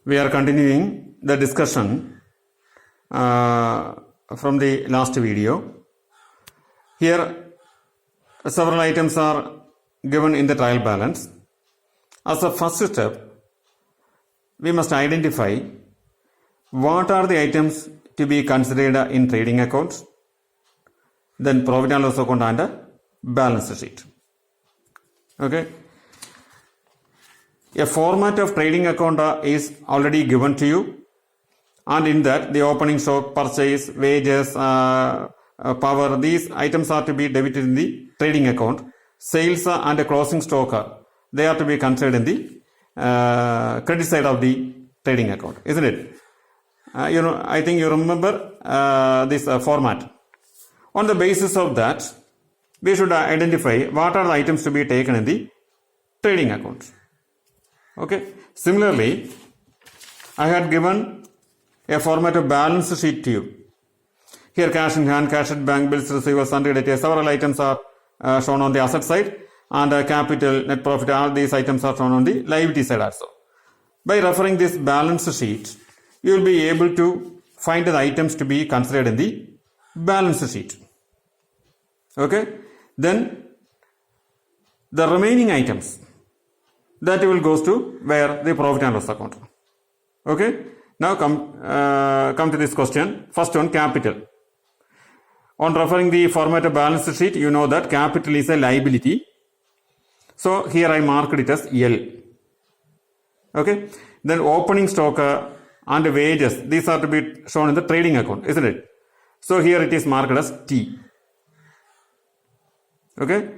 We are continuing the discussion from the last video. Here, several items are given in the trial balance. As a first step, we must identify what are the items to be considered in trading accounts, then profit and loss account and balance sheet. Okay. A format of trading account is already given to you, and in that the opening stock, purchase, wages, power, these items are to be debited in the trading account. Sales and closing stock, they are to be considered in the credit side of the trading account, isn't it? I think you remember this format. On the basis of that, we should identify what are the items to be taken in the trading account. Okay. Similarly, I had given a format of balance sheet to you. Here, cash in hand, cash at bank, bills, receivables, sundry debtors, several items are shown on the asset side, and capital, net profit, all these items are shown on the liability side also. By referring this balance sheet, you will be able to find the items to be considered in the balance sheet. Okay. Then the remaining items, that will goes to where the profit and loss account. Okay. Now come to this question. First one, capital. On referring the format of balance sheet, you know that capital is a liability. So here I marked it as L. Okay. Then opening stock and wages, these are to be shown in the trading account, isn't it? So here it is marked as T. Okay.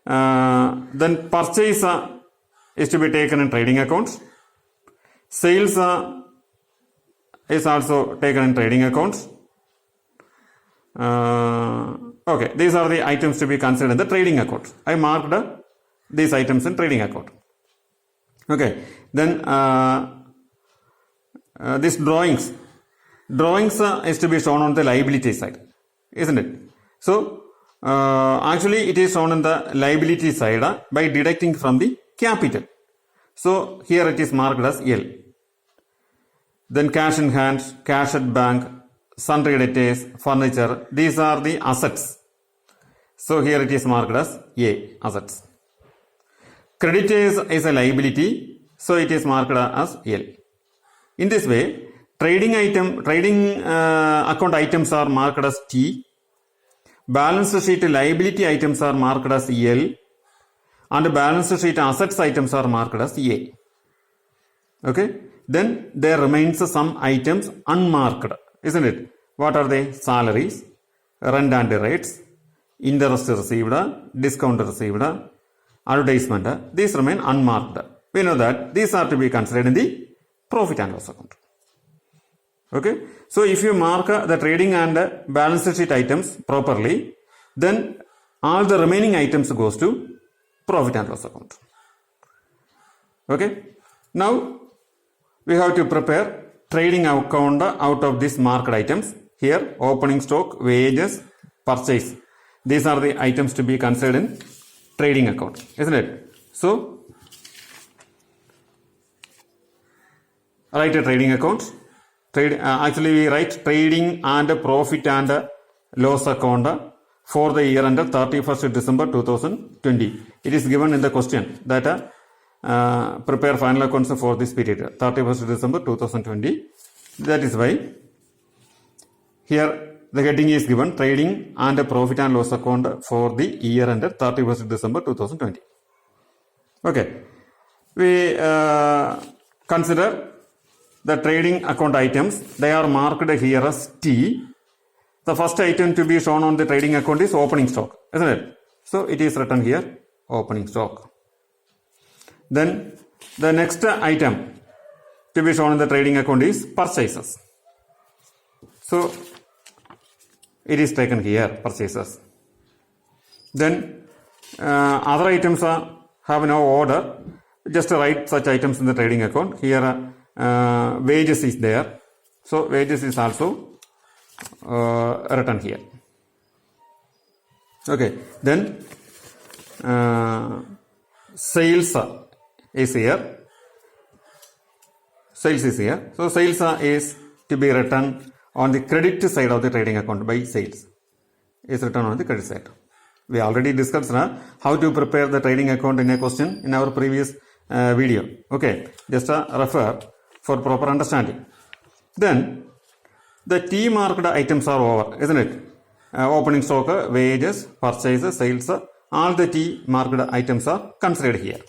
Then purchase is to be taken in trading accounts. Sales is also taken in trading accounts. Okay, these are the items to be considered in the trading account. I marked these items in trading account. Okay, then these drawings is to be shown on the liability side, isn't it? So actually it is shown on the liability side by deducting from the capital. So here it is marked as L. Then cash in hand, cash at bank, sundry debtors, furniture, these are the assets. So here it is marked as A, assets. Creditors is a liability, so it is marked as L. In this way, trading account items are marked as T, balance sheet liability items are marked as L, and balance sheet assets items are marked as A. Okay. Then there remains some items unmarked, isn't it? What are they? Salaries, rent and rates, interest received, discount received, advertisement. These remain unmarked. We know that these are to be considered in the profit and loss account. Okay. So if you mark the trading and balance sheet items properly, then all the remaining items goes to profit and loss account. Okay. Now we have to prepare trading account out of these marked items. Here, opening stock, wages, purchase. These are the items to be considered in trading account, isn't it? So, write a trading account. Actually, we write trading and profit and loss account for the year ended 31st December 2020. It is given in the question that prepare final accounts for this period, 31st December 2020. That is why here the heading is given trading and profit and loss account for the year ended 31st December 2020. Okay. We consider the trading account items. They are marked here as T. The first item to be shown on the trading account is opening stock, isn't it? So it is written here, opening stock. Then the next item to be shown in the trading account is purchases. So it is taken here, purchases. Then other items have no order. Just write such items in the trading account. Here wages is there. So wages is also written here. Okay. Then sales is here. sales is here. So sales is to be written on the credit side of the trading account by sales. Is written on the credit side. We already discussed how to prepare the trading account in a question in our previous video. Okay, just refer for proper understanding. Then the T marked items are over, isn't it? Opening stock, wages, purchases, sales, all the T marked items are considered here.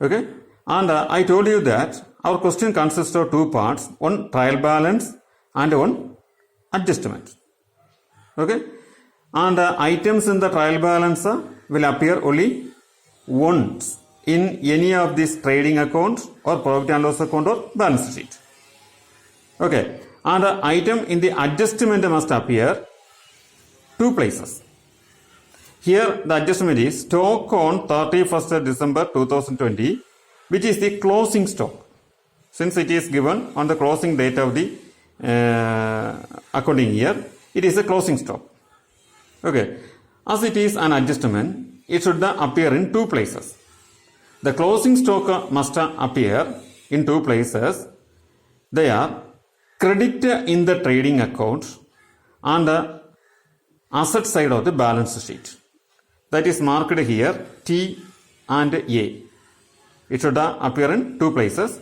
Okay, and I told you that our question consists of two parts, one trial balance and one adjustment. Okay, and items in the trial balance will appear only once in any of these trading accounts or profit and loss account or balance sheet. Okay, and the item in the adjustment must appear two places. Here the adjustment is stock on 31st December 2020, which is the closing stock. Since it is given on the closing date of the accounting year, it is a closing stock. Okay, as it is an adjustment, it should appear in two places. The closing stock must appear in two places. They are credit in the trading account and the asset side of the balance sheet. That is marked here T and A. It should appear in two places.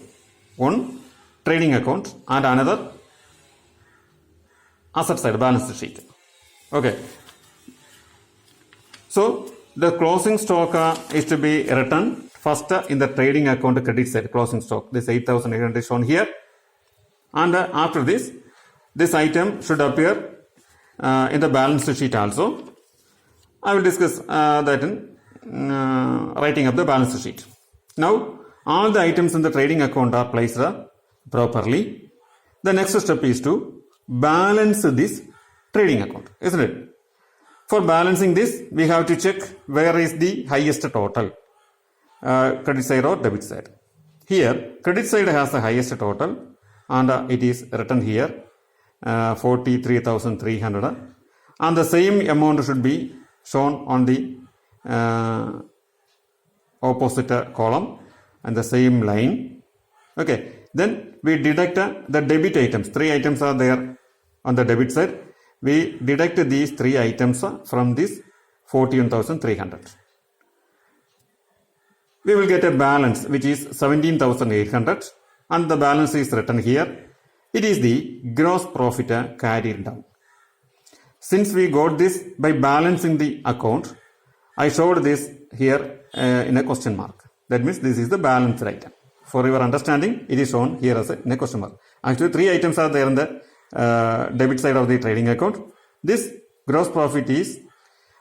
One trading account and another asset side balance sheet. Okay. So the closing stock is to be written first in the trading account credit side, closing stock. This 8,800 is shown here. And after this item should appear in the balance sheet also. I will discuss that in writing up the balance sheet. Now all the items in the trading account are placed properly. The next step is to balance this trading account, isn't it? For balancing this, we have to check where is the highest total, credit side or debit side. Here, credit side has the highest total and it is written here 43,300, and the same amount should be shown on the opposite column and the same line. Okay, then we deduct the debit items. Three items are there on the debit side. We deduct these three items from this 41,300. We will get a balance which is 17,800, and the balance is written here. It is the gross profit carried down. Since we got this by balancing the account, I showed this here in a question mark. That means this is the balanced item. For your understanding, it is shown here as in a question mark. Actually, three items are there in the debit side of the trading account. This gross profit is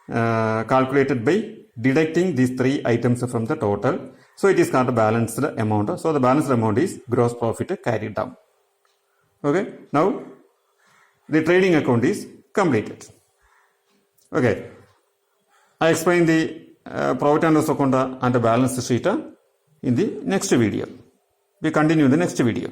calculated by deducting these three items from the total. So it is called a balanced amount. So the balanced amount is gross profit carried down. Okay. Now the trading account is completed. Okay. I explain the profit and loss account and the balance sheet in the next video. We continue in the next video.